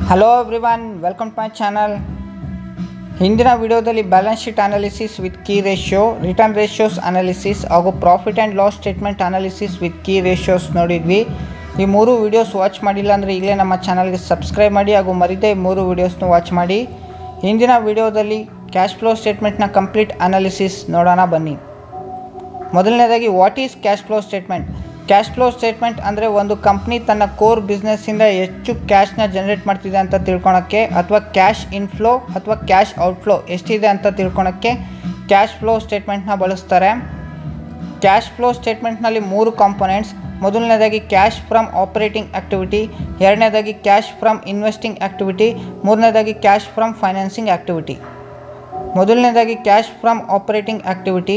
Hello everyone, welcome to my channel. ಹಿಂದಿನ ವಿಡಿಯೋದಲ್ಲಿ balance sheet analysis with key ratio, return ratios analysis ಹಾಗೂ profit and loss statement analysis with key ratios ನೋಡಿದ್ವಿ. ಈ ಮೂರು videos watch ಮಾಡಿಲ್ಲ ಅಂದರೆ ಈಗಲೇ ನಮ್ಮ ಚಾನಲ್ಗೆ ಸಬ್ಸ್ಕ್ರೈಬ್ ಮಾಡಿ ಹಾಗೂ ಮರಿದೇ ಈ ಮೂರು ವೀಡಿಯೋಸ್ನ ವಾಚ್ ಮಾಡಿ. ಹಿಂದಿನ ವಿಡಿಯೋದಲ್ಲಿ ಕ್ಯಾಶ್ ಫ್ಲೋ ಸ್ಟೇಟ್ಮೆಂಟ್ನ ಕಂಪ್ಲೀಟ್ ಅನಾಲಿಸಿಸ್ ನೋಡೋಣ ಬನ್ನಿ. ಮೊದಲನೇದಾಗಿ what is cash flow statement? Cash flow statement ಅಂದರೆ ಒಂದು ಕಂಪ್ನಿ ತನ್ನ ಕೋರ್ ಬಿಸ್ನೆಸ್ಸಿಂದ ಎಷ್ಟು ಕ್ಯಾಶ್ನ ಜನ್ರೇಟ್ ಮಾಡ್ತಿದೆ ಅಂತ ತಿಳ್ಕೊಳಕ್ಕೆ, ಅಥವಾ ಕ್ಯಾಶ್ ಇನ್ಫ್ಲೋ ಅಥವಾ ಕ್ಯಾಶ್ ಔಟ್ಫ್ಲೋ ಎಷ್ಟಿದೆ ಅಂತ ತಿಳ್ಕೊಳಕ್ಕೆ ಕ್ಯಾಶ್ ಫ್ಲೋ ಸ್ಟೇಟ್ಮೆಂಟ್ನ ಬಳಸ್ತಾರೆ. ಕ್ಯಾಶ್ ಫ್ಲೋ ಸ್ಟೇಟ್ಮೆಂಟ್ನಲ್ಲಿ ಮೂರು ಕಾಂಪೊನೆಂಟ್ಸ್. ಮೊದಲನೇದಾಗಿ ಕ್ಯಾಶ್ ಫ್ರಮ್ ಆಪರೇಟಿಂಗ್ ಆ್ಯಕ್ಟಿವಿಟಿ, ಎರಡನೇದಾಗಿ ಕ್ಯಾಶ್ ಫ್ರಮ್ ಇನ್ವೆಸ್ಟಿಂಗ್ ಆ್ಯಕ್ಟಿವಿಟಿ, ಮೂರನೇದಾಗಿ ಕ್ಯಾಶ್ ಫ್ರಮ್ ಫೈನಾನ್ಸಿಂಗ್ ಆ್ಯಕ್ಟಿವಿಟಿ. ಮೊದಲನೇದಾಗಿ ಕ್ಯಾಶ್ ಫ್ರಮ್ ಆಪರೇಟಿಂಗ್ ಆ್ಯಕ್ಟಿವಿಟಿ.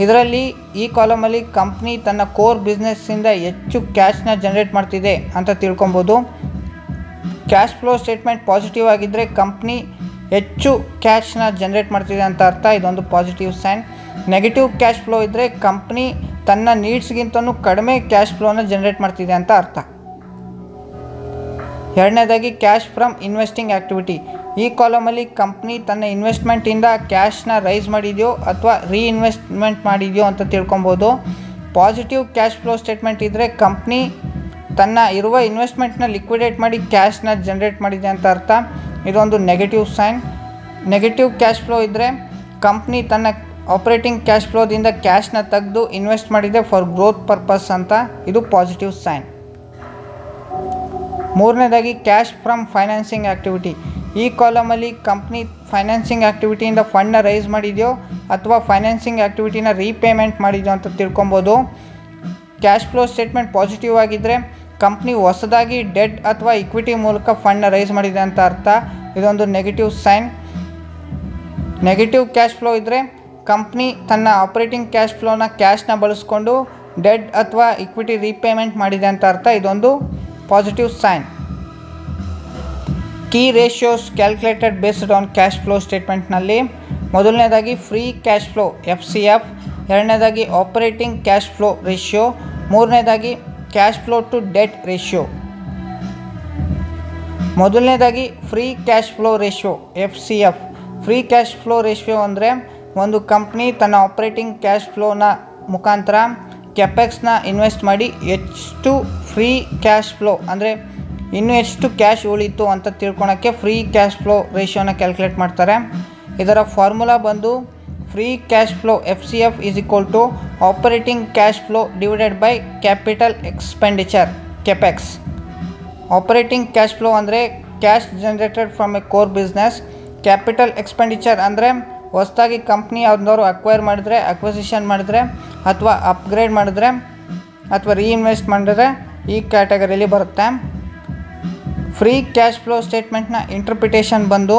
ಇದರಲ್ಲಿ ಈ ಕಾಲಮಲ್ಲಿ ಕಂಪ್ನಿ ತನ್ನ ಕೋರ್ ಬಿಸ್ನೆಸ್ಸಿಂದ ಹೆಚ್ಚು ಕ್ಯಾಶ್ನ ಜನ್ರೇಟ್ ಮಾಡ್ತಿದೆ ಅಂತ ತಿಳ್ಕೊಬೋದು. ಕ್ಯಾಶ್ ಫ್ಲೋ ಸ್ಟೇಟ್ಮೆಂಟ್ ಪಾಸಿಟಿವ್ ಆಗಿದ್ದರೆ ಕಂಪ್ನಿ ಹೆಚ್ಚು ಕ್ಯಾಶ್ನ ಜನ್ರೇಟ್ ಮಾಡ್ತಿದೆ ಅಂತ ಅರ್ಥ, ಇದೊಂದು positive sign. Negative cash flow ಇದ್ದರೆ ಕಂಪ್ನಿ ತನ್ನ ನೀಡ್ಸ್ಗಿಂತನೂ ಕಡಿಮೆ ಕ್ಯಾಶ್ ಫ್ಲೋನ ಜನ್ರೇಟ್ ಮಾಡ್ತಿದೆ ಅಂತ ಅರ್ಥ. ಎರಡನೇದಾಗಿ ಕ್ಯಾಶ್ ಫ್ರಮ್ ಇನ್ವೆಸ್ಟಿಂಗ್ ಆ್ಯಕ್ಟಿವಿಟಿ. ಈ ಕಾಲಮಲ್ಲಿ ಕಂಪ್ನಿ ತನ್ನ ಇನ್ವೆಸ್ಟ್ಮೆಂಟಿಂದ ಕ್ಯಾಶ್ನ ರೈಸ್ ಮಾಡಿದೆಯೋ ಅಥವಾ ರೀಇನ್ವೆಸ್ಟ್ಮೆಂಟ್ ಮಾಡಿದೆಯೋ ಅಂತ ತಿಳ್ಕೊಬೋದು. ಪಾಸಿಟಿವ್ ಕ್ಯಾಶ್ ಫ್ಲೋ ಸ್ಟೇಟ್ಮೆಂಟ್ ಇದ್ದರೆ ಕಂಪ್ನಿ ತನ್ನ ಇರುವ ಇನ್ವೆಸ್ಟ್ಮೆಂಟ್ನ ಲಿಕ್ವಿಡೇಟ್ ಮಾಡಿ ಕ್ಯಾಶ್ನ ಜನ್ರೇಟ್ ಮಾಡಿದೆ ಅಂತ ಅರ್ಥ, ಇದೊಂದು negative sign. Negative cash flow ಇದ್ದರೆ ಕಂಪ್ನಿ ತನ್ನ ಆಪರೇಟಿಂಗ್ ಕ್ಯಾಶ್ ಫ್ಲೋದಿಂದ ಕ್ಯಾಶ್ನ ತೆಗೆದು ಇನ್ವೆಸ್ಟ್ ಮಾಡಿದೆ ಫಾರ್ ಗ್ರೋತ್ ಪರ್ಪಸ್ ಅಂತ, ಇದು ಪಾಸಿಟಿವ್ ಸೈನ್. ಮೂರನೇದಾಗಿ ಕ್ಯಾಶ್ ಫ್ರಮ್ ಫೈನಾನ್ಸಿಂಗ್ ಆ್ಯಕ್ಟಿವಿಟಿ. ಈ ಕಾಲಮಲ್ಲಿ ಕಂಪ್ನಿ ಫೈನಾನ್ಸಿಂಗ್ ಆ್ಯಕ್ಟಿವಿಟಿಯಿಂದ ಫಂಡ್ನ ರೈಸ್ ಮಾಡಿದೆಯೋ ಅಥವಾ ಫೈನಾನ್ಸಿಂಗ್ ಆ್ಯಕ್ಟಿವಿಟಿನ ರೀಪೇಮೆಂಟ್ ಮಾಡಿದೆಯೋ ಅಂತ ತಿಳ್ಕೊಬೋದು. ಕ್ಯಾಶ್ ಫ್ಲೋ ಸ್ಟೇಟ್ಮೆಂಟ್ ಪಾಸಿಟಿವ್ ಆಗಿದ್ದರೆ ಕಂಪ್ನಿ ಹೊಸದಾಗಿ ಡೆಟ್ ಅಥವಾ ಇಕ್ವಿಟಿ ಮೂಲಕ ಫಂಡ್ನ ರೈಸ್ ಮಾಡಿದೆ ಅಂತ ಅರ್ಥ, ಇದೊಂದು negative sign. Negative cash flow ಇದ್ದರೆ ಕಂಪ್ನಿ ತನ್ನ ಆಪರೇಟಿಂಗ್ ಕ್ಯಾಶ್ ಫ್ಲೋನ ಕ್ಯಾಶ್ನ ಬಳಸ್ಕೊಂಡು ಡೆಟ್ ಅಥವಾ ಇಕ್ವಿಟಿ ರೀಪೇಮೆಂಟ್ ಮಾಡಿದೆ ಅಂತ ಅರ್ಥ, ಇದೊಂದು positive sign. Key ratios calculated based on cash flow ಸ್ಟೇಟ್ಮೆಂಟ್ನಲ್ಲಿ ಮೊದಲನೇದಾಗಿ ಫ್ರೀ ಕ್ಯಾಶ್ ಫ್ಲೋ FCF, ಎರಡನೇದಾಗಿ ಆಪರೇಟಿಂಗ್ ಕ್ಯಾಶ್ ಫ್ಲೋ ರೇಷಿಯೋ, ಮೂರನೇದಾಗಿ cash flow to debt ratio. ಮೊದಲನೇದಾಗಿ free cash flow ratio FCF. Free cash flow ratio ಅಂದರೆ ಒಂದು company ತನ್ನ operating cash ಫ್ಲೋನ ಮುಖಾಂತರ ಕೆಪೆಕ್ಸ್ನ ಇನ್ವೆಸ್ಟ್ ಮಾಡಿ ಎಷ್ಟು ಫ್ರೀ ಕ್ಯಾಶ್ ಫ್ಲೋ ಅಂದರೆ ಇನ್ನೂ ಎಷ್ಟು ಕ್ಯಾಶ್ ಉಳಿತು ಅಂತ ತಿಳ್ಕೊಳಕ್ಕೆ ಫ್ರೀ ಕ್ಯಾಶ್ ಫ್ಲೋ ರೇಷಿಯೋನ ಕ್ಯಾಲ್ಕುಲೇಟ್ ಮಾಡ್ತಾರೆ. ಇದರ ಫಾರ್ಮುಲಾ ಬಂದು free cash flow FCF is equal to operating cash flow divided by capital expenditure capex. Operating cash flow ಅಂದರೆ cash generated from a core business. Capital expenditure ಅಂದರೆ ಹೊಸದಾಗಿ company ಯಾವ್ದಾದ್ರು acquisition ಮಾಡಿದ್ರೆ ಅಥವಾ ಅಪ್ಗ್ರೇಡ್ ಮಾಡಿದ್ರೆ ಅಥವಾ ರೀಇನ್ವೆಸ್ಟ್ ಮಾಡಿದ್ರೆ ಈ ಕ್ಯಾಟಗರಿಯಲ್ಲಿ ಬರುತ್ತೆ. ಫ್ರೀ ಕ್ಯಾಶ್ ಫ್ಲೋ ಸ್ಟೇಟ್ಮೆಂಟ್ನ ಇಂಟರ್ಪ್ರಿಟೇಷನ್ ಬಂದು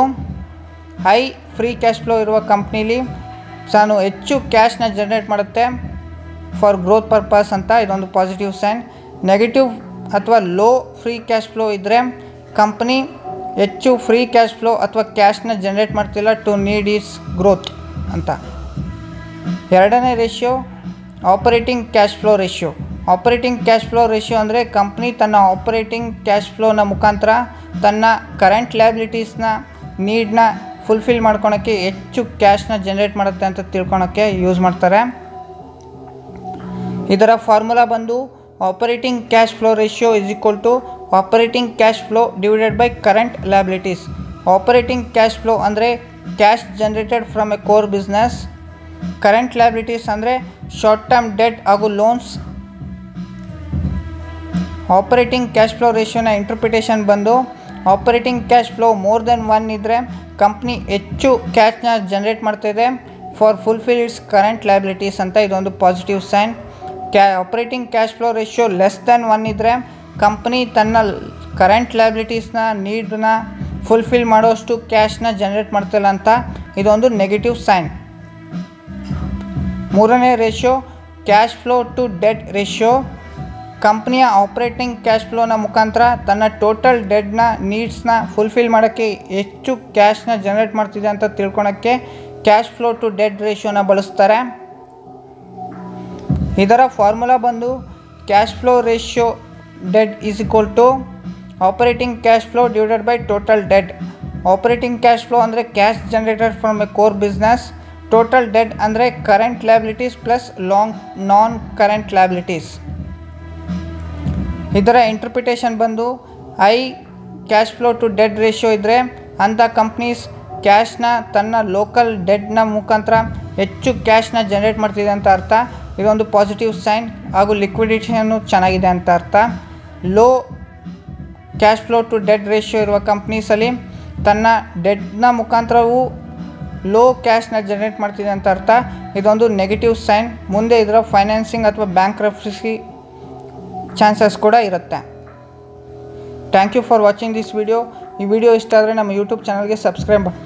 ಹೈ ಫ್ರೀ ಕ್ಯಾಶ್ ಫ್ಲೋ ಇರುವ ಕಂಪ್ನೀಲಿ ತಾನು ಹೆಚ್ಚು ಕ್ಯಾಶ್ನ ಜನ್ರೇಟ್ ಮಾಡುತ್ತೆ ಫಾರ್ ಗ್ರೋತ್ ಪರ್ಪಸ್ ಅಂತ, ಇದೊಂದು ಪಾಸಿಟಿವ್ ಸೈನ್. ನೆಗೆಟಿವ್ ಅಥವಾ ಲೋ ಫ್ರೀ ಕ್ಯಾಶ್ ಫ್ಲೋ ಇದ್ದರೆ ಕಂಪ್ನಿ ಹೆಚ್ಚು ಫ್ರೀ ಕ್ಯಾಶ್ ಫ್ಲೋ ಅಥವಾ ಕ್ಯಾಶ್ನ ಜನ್ರೇಟ್ ಮಾಡ್ತಿಲ್ಲ ಟು ನೀಡ್ ಇಟ್ಸ್ ಗ್ರೋತ್ ಅಂತ. ಎರಡನೇ ratio operating cash flow ratio. Operating cash flow ratio ಅಂದರೆ ಕಂಪ್ನಿ ತನ್ನ ಆಪರೇಟಿಂಗ್ ಕ್ಯಾಶ್ ಫ್ಲೋನ ಮುಖಾಂತರ ತನ್ನ ಕರೆಂಟ್ ಲಯಬಿಲಿಟೀಸ್ನ ನೀಡ್ನ ಫುಲ್ಫಿಲ್ ಮಾಡ್ಕೊಳಕ್ಕೆ ಹೆಚ್ಚು ಕ್ಯಾಶ್ನ ಜನ್ರೇಟ್ ಮಾಡುತ್ತೆ ಅಂತ ತಿಳ್ಕೊಳಕ್ಕೆ ಯೂಸ್ ಮಾಡ್ತಾರೆ. ಇದರ ಫಾರ್ಮುಲಾ ಬಂದು operating cash flow ratio is equal to operating cash flow divided by current liabilities. Operating cash flow ಅಂದರೆ cash generated from a core business. Current liabilities ಅಂದರೆ ಶಾರ್ಟ್ ಟರ್ಮ್ ಡೆಟ್ ಹಾಗೂ loans. Operating cash flow ರೇಷಿಯೋನ interpretation ಬಂದು operating cash flow more than 1 ಇದ್ದರೆ company ಹೆಚ್ಚು ಕ್ಯಾಶ್ನ generate ಮಾಡ್ತಾಯಿದೆ for fulfil its current liabilities ಅಂತ, ಇದೊಂದು positive sign. Operating cash flow ratio less than 1 ಇದ್ದರೆ ಕಂಪ್ನಿ ತನ್ನ ಕರೆಂಟ್ ಲಯಬಿಲಿಟೀಸ್ನ ನೀಡನ್ನ ಫುಲ್ಫಿಲ್ ಮಾಡೋಷ್ಟು ಕ್ಯಾಶ್ನ ಜನ್ರೇಟ್ ಮಾಡ್ತಿಲ್ಲ ಅಂತ, ಇದೊಂದು ನೆಗೆಟಿವ್ ಸೈನ್. ಮೂರನೇ ratio cash flow to debt ratio. ಕಂಪ್ನಿಯ ಆಪರೇಟಿಂಗ್ ಕ್ಯಾಶ್ ಫ್ಲೋನ ಮುಖಾಂತರ ತನ್ನ ಟೋಟಲ್ ಡೆಟ್ನ ನೀಡ್ಸ್ನ ಫುಲ್ಫಿಲ್ ಮಾಡೋಕ್ಕೆ ಹೆಚ್ಚು ಕ್ಯಾಶ್ನ ಜನ್ರೇಟ್ ಮಾಡ್ತಿದೆ ಅಂತ ತಿಳ್ಕೊಳಕ್ಕೆ ಕ್ಯಾಶ್ ಫ್ಲೋ ಟು ಡೆಟ್ ರೇಷಿಯೋನ ಬಳಸ್ತಾರೆ. ಇದರ ಫಾರ್ಮುಲಾ ಬಂದು cash flow ratio debt is equal to operating cash flow divided by total debt. Operating cash flow ಅಂದರೆ cash generated from a core business. Total debt ಅಂದರೆ current liabilities plus non current liabilities. ಇದರ interpretation ಬಂದು high cash flow to debt ratio ಇದ್ದರೆ ಅಂಥ companies ಕ್ಯಾಶ್ನ ತನ್ನ local ಡೆಟ್ನ ಮುಖಾಂತರ ಹೆಚ್ಚು ಕ್ಯಾಶ್ನ ಜನ್ರೇಟ್ ಮಾಡ್ತಿದೆ ಅಂತ ಅರ್ಥ. ಇದೊಂದು ಪಾಸಿಟಿವ್ ಸೈನ್ ಹಾಗೂ ಲಿಕ್ವಿಡಿಟಿಯನ್ನು ಚೆನ್ನಾಗಿದೆ ಅಂತ ಅರ್ಥ. Low cash flow to debt ratio ಇರುವ ಕಂಪ್ನೀಸಲ್ಲಿ ತನ್ನ ಡೆಟ್ನ ಮುಖಾಂತರವೂ ಲೋ ಕ್ಯಾಶ್ನ ಜನ್ರೇಟ್ ಮಾಡ್ತಿದೆ ಅಂತ ಅರ್ಥ. ಇದೊಂದು ನೆಗೆಟಿವ್ ಸೈನ್. ಮುಂದೆ ಇದರ ಫೈನಾನ್ಸಿಂಗ್ ಅಥವಾ ಬ್ಯಾಂಕ್ರಪ್ಸಿ ಚಾನ್ಸಸ್ ಕೂಡ ಇರುತ್ತೆ. Thank you for watching this video. ಈ ವಿಡಿಯೋ ಇಷ್ಟ ಆದರೆ ನಮ್ಮ ಯೂಟ್ಯೂಬ್ ಚಾನಲ್ಗೆ ಸಬ್ಸ್ಕ್ರೈಬ್ ಮಾಡಿ.